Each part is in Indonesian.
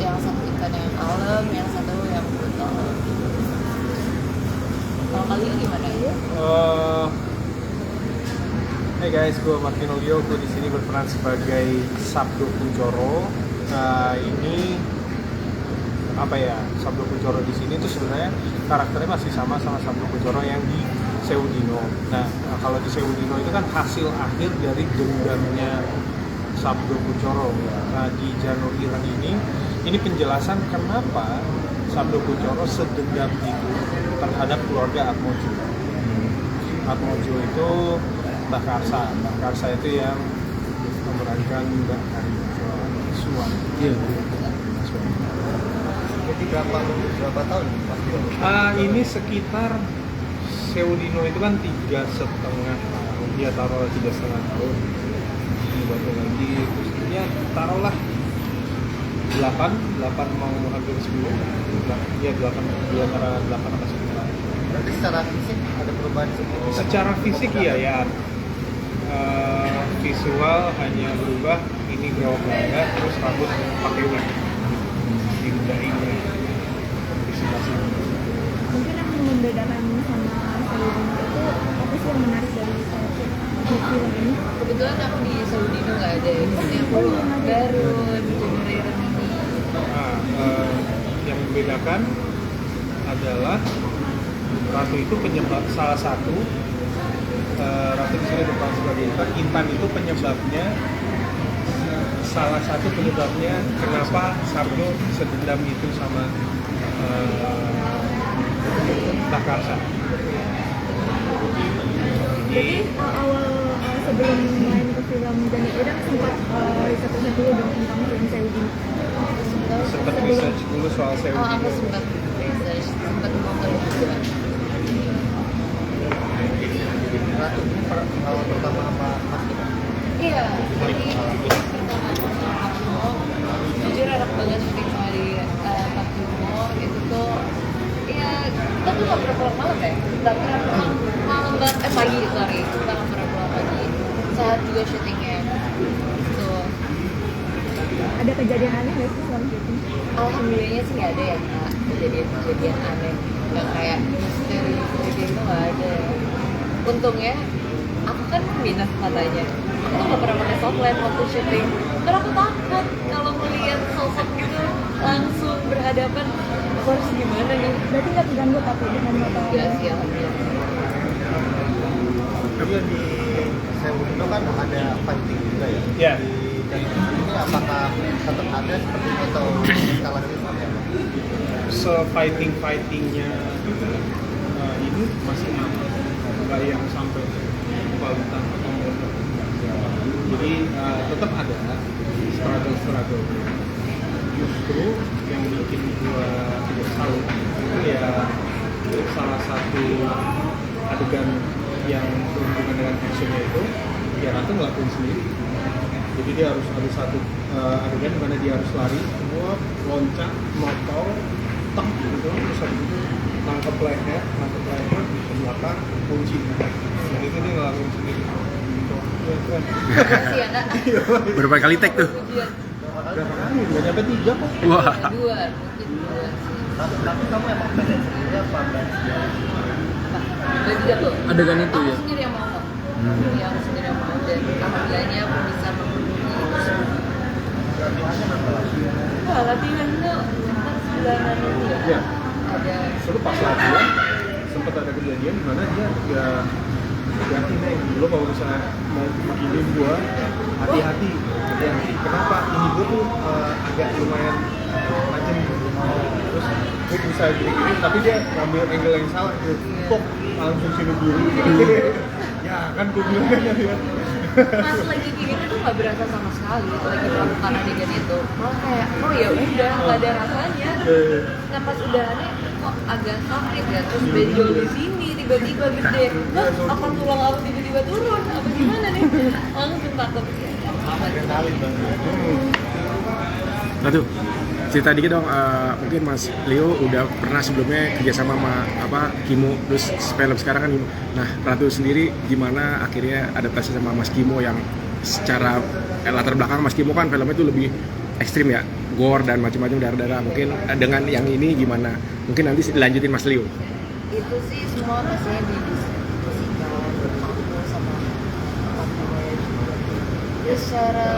yang satu ikan yang kalem, yang satu yang brutal. Kalau kalian gimana ya? Hey guys, gue Martino Leo, gue di sini berperan sebagai Sabdo Kuncoro. Ini apa ya? Sabdo Kuncoro di sini tuh sebenarnya karakternya masih sama Sabdo Kuncoro yang di Seudino. Nah, kalau di Seudino itu kan hasil akhir dari dendamnya Sabdo Kuncoro. Nah, di Jano Ireng ini penjelasan kenapa Sabdo Kuncoro sedendam itu terhadap keluarga Atmojo. Atmojo itu Mbak Karsa itu yang memerankan Mbak Karisa Suwan. Iya. Jadi berapa tahun pasti? Ini sekitar Seudino itu kan 3,5 tahun. Dia taruh 3,5 tahun. Ini baru lagi terus ya taruhlah 8 mau hampir 10. Ya 8 antara 8 atau 10. Berarti secara fisik ada perubahan sedikit? Secara fisik iya ya. Visual hanya berubah, ini growth banget, terus rambut pakai wig diudahin Mungkin yang membedakan sama Seudino itu apa sih yang menarik dari film ini? Kebetulan aku di Seudino nggak ada ya, jadi aku baru di Jano Ireng ini. Yang membedakan adalah Ratu itu penyebab salah satu Ratu di sini berperan sebagai Intan itu penyebabnya salah satu penyebabnya kenapa Sabdo sedendam itu sama Mbak Karsa. Jadi awal sebelum main ke film Jano Ireng sempat riset dulu dong tentang film Seudino. Sempat research dulu soal Oh, aku Seudino. sempat research, sempat nonton juga. Ratu ini pengalaman pertama sama Mas Kimo? Iya, jadi pertama aku jujur enak banget syuting sama di Pak Timo itu tuh ya kita tuh gak pernah pulang malam ya, kita pernah pulang malam banget, pagi sorry, kita gak pernah pulang pagi saat juga syutingnya gitu. Ada kejadian aneh nggak sih selama syuting? Alhamdulillahnya sih nggak ada ya Kak, kejadian aneh yang kayak misteri itu nggak ada. Untungnya aku kan minus matanya, aku nggak pernah pakai softline waktu syuting karena aku takut kalau melihat sosok gitu langsung berhadapan, aku harus gimana nih. Berarti nggak terganggu tapi dengan mata? Enggak sih, alhamdulillah. Juga di Seudino kan ada fighting juga ya? Ya. Di ini apakah tetap ada seperti itu atau eskalasi seperti apa? Se-fightingnya ini masih aman, nggak yang sampai kualitas atau motor. Jadi tetap ada struggle. Justru yang bikin gua tidak salut itu ya salah satu adegan yang berhubungan dengan actionnya itu ya Ratu ngelakuin sendiri. Jadi dia harus ada satu adegan di mana dia harus lari semua, loncat, motor, tek gitu, terus habis itu nangkep leher ke belakang, kunci. Dan itu dia ngelakuin sendiri. Ya, keren. Makasih ya Kak. Berapa kali take tuh? Pujian. Berapa kali? Gak nyampe 3 kok. Wah. Dua, mungkin dua sih. Tapi kamu emang pengen sendiri apa pengen? Berarti dapet. Adegan itu Aku ya? sendiri yang mau. Ya, aku sendiri yang mau dan alhamdulillahnya aku bisa memenuhi itu semua. Latihannya apa lagi? Wah, latihan tuh sekitar 9 itu ya. Iya. Ada Seru pas latihan sempat ada kejadian di mana dia ganti nih dulu kalau misalnya mau makinin gua hati-hati. Kenapa ini gua tuh agak lumayan macam terus gue bisa gini tapi dia ngambil angle yang salah gitu kok langsung sini dulu ya kan gue bilang kan ya pas lagi kayak gitu tuh nggak berasa sama sekali lagi melakukan adegan itu, malah kayak oh ya udah nggak ada rasanya. Nah pas udahannya kok agak sakit ya, terus benjol di sini tiba-tiba gede, apa tulang aku tiba-tiba turun, apa gimana nih, langsung takut. Adrenalin banget. Nah tuh, cerita dikit dong, mungkin Mas Leo udah pernah sebelumnya kerjasama sama Kimo, terus film sekarang kan Kimo. Nah Ratu sendiri gimana akhirnya adaptasi sama Mas Kimo yang secara latar belakang Mas Kimo kan filmnya itu lebih ekstrim ya, gore dan macam-macam darah-darah. Mungkin dengan yang ini gimana? Mungkin nanti dilanjutin Mas Leo. Itu sih semua pastinya didiskusikan aku sama partner. Ya secara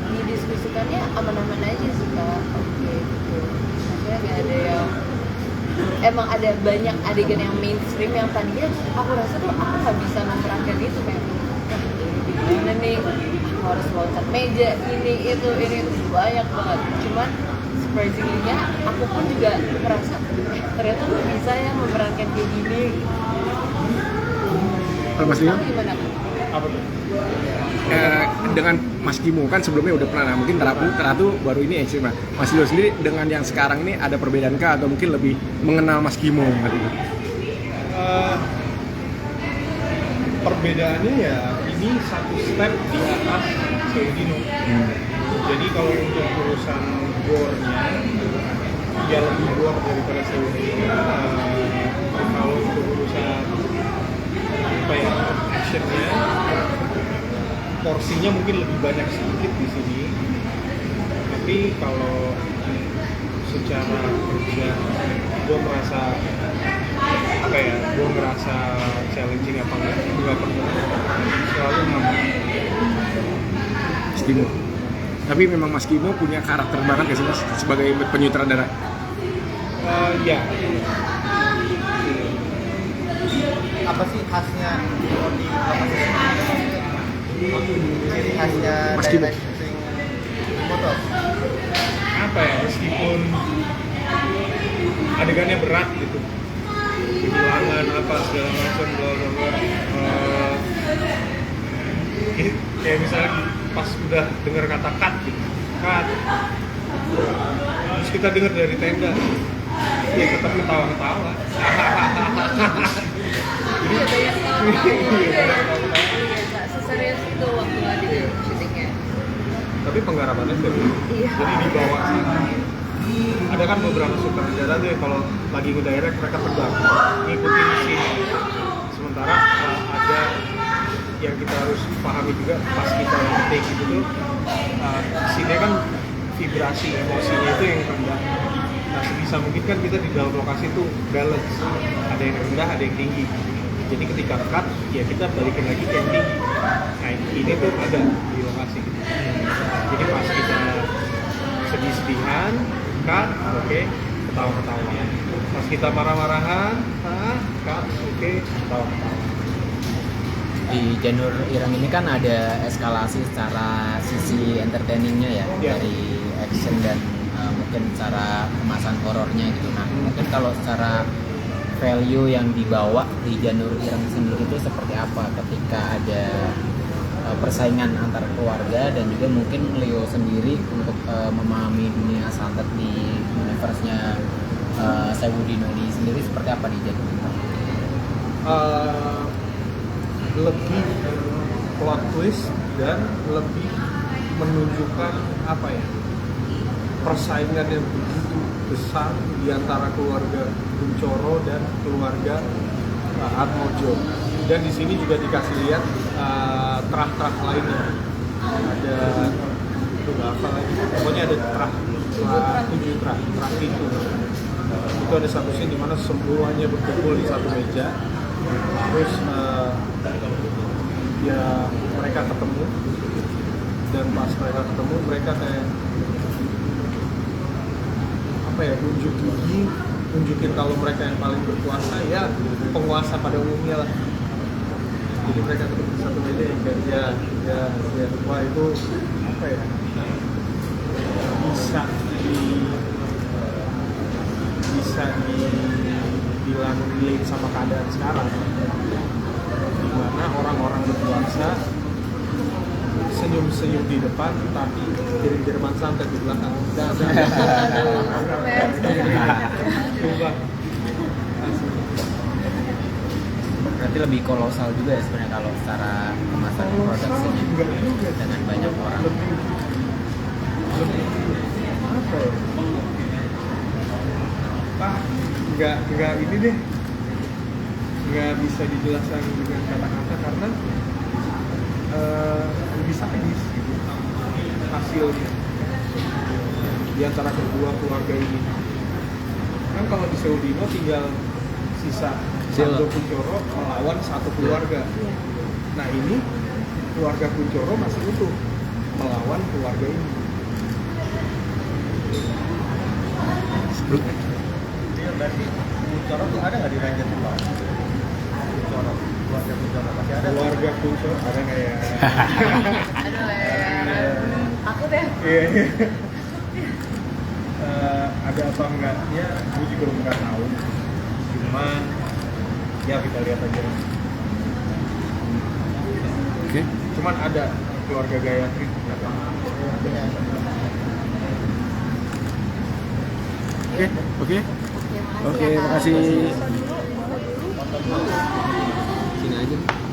didiskusikannya aman-aman aja sih kak. Oke gitu. Maksudnya gak ada yang emang ada banyak adegan yang mainstream yang tadinya aku rasa tuh aku nggak bisa memerankan itu kayak gimana nih aku harus loncat meja ini itu banyak banget. Cuman surprisingly-nya aku pun juga merasa ternyata tuh bisa ya memerankan kayak gini. Kalau Mas Leo? Kamu gimana? Apa tuh? Dengan Mas Kimo kan sebelumnya udah pernah, nah mungkin Ratu baru ini ekstrim. Nah, Mas Leo sendiri dengan yang sekarang ini ada perbedaan kah atau mungkin lebih mengenal Mas Kimo gitu? Perbedaannya ya ini satu step di atas Seudino. Jadi kalau untuk urusan gore-nya ya lebih gore daripada Seudino. Kalau untuk urusan apa ya, actionnya, porsinya mungkin lebih banyak sedikit di sini. Tapi kalau secara kerja gue merasa apa ya, gue merasa challenging apa enggak, nggak pernah, selalu nambah. Mas Kimo. Tapi memang Mas Kimo punya karakter banget gak sih Mas sebagai penyutradara? Ya. Apa sih khasnya kalau di lokasi ciri khasnya Mas Kimo. directing motor? Apa ya, meskipun adegannya berat gitu, kehilangan apa segala macam bla bla bla, kayak misalnya pas udah dengar kata cut gitu, cut, terus kita dengar dari tenda, ya tetap ketawa-ketawa. Iya banyak tahu. Seserius itu waktu ada syutingnya. Tapi penggarapannya sih, Iya. jadi dibawa sih. Ada kan beberapa sutradara tuh kalau lagi ngedirect mereka terbang ngikutin scene. Sementara ada yang kita harus pahami juga pas kita take itu tuh, scene-nya kan vibrasi emosinya itu yang rendah. Nah sebisa mungkin kan kita di dalam lokasi tuh balance, ada yang rendah ada yang tinggi. Jadi ketika cut ya kita balikin lagi ke yang tinggi. Nah ini tuh ada di lokasi. Jadi pas kita sedih-sedihan, cut, oke, ketawa-ketawa. Pas kita marah-marahan, cut, oke, ketawa-ketawa. Di Janur Ireng ini kan ada eskalasi secara sisi entertainingnya ya, Ya. dari action dan mungkin secara kemasan horornya gitu. Nah mungkin kalau secara value yang dibawa di Janur Ireng sendiri itu seperti apa ketika ada persaingan antar keluarga dan juga mungkin Leo sendiri untuk memahami dunia santet di universe-nya Seudino ini sendiri seperti apa di Janur Ireng? Lebih plot twist dan lebih menunjukkan apa ya, persaingan yang begitu besar di antara keluarga Kuncoro dan keluarga Atmojo. Dan di sini juga dikasih lihat terah-terah lainnya. Ada itu nggak apa lagi, pokoknya ada terah 7 terah itu. Itu ada satu scene di mana semuanya berkumpul di satu meja. Terus ya mereka ketemu, dan pas mereka ketemu mereka kayak apa ya, unjuk gigi, unjukin kalau mereka yang paling berkuasa, ya penguasa pada umumnya lah. Jadi mereka ketemu di satu meja yang kayak ya wah itu apa ya, bisa dibilang relate sama keadaan sekarang, di mana orang-orang berkuasa senyum-senyum di depan tapi kirim-kiriman santet di belakang. Coba. Berarti lebih kolosal juga ya sebenarnya kalau secara kemasan produksinya dengan banyak orang. Lebih apa ya? Nggak ini deh, nggak bisa dijelaskan dengan kata-kata karena lebih sadis gitu hasilnya. di antara kedua keluarga ini. Kan kalau di Seudino tinggal sisa Sando Kuncoro melawan satu keluarga. Iya. Nah ini keluarga Kuncoro masih utuh melawan keluarga ini. Iya, berarti Kuncoro tuh ada nggak di Ranger Tua? Kuncoro, keluarga Kuncoro masih ada? Keluarga Kuncoro ada nggak ya? Aduh takut ya. Iya. Ada apa enggaknya? Gue juga nggak tahu. Cuman ya kita lihat aja. Oke. Cuman ada keluarga Gayatri datang. Oke. Oke, Oke, makasih makasih. ya, Kak. Sini aja.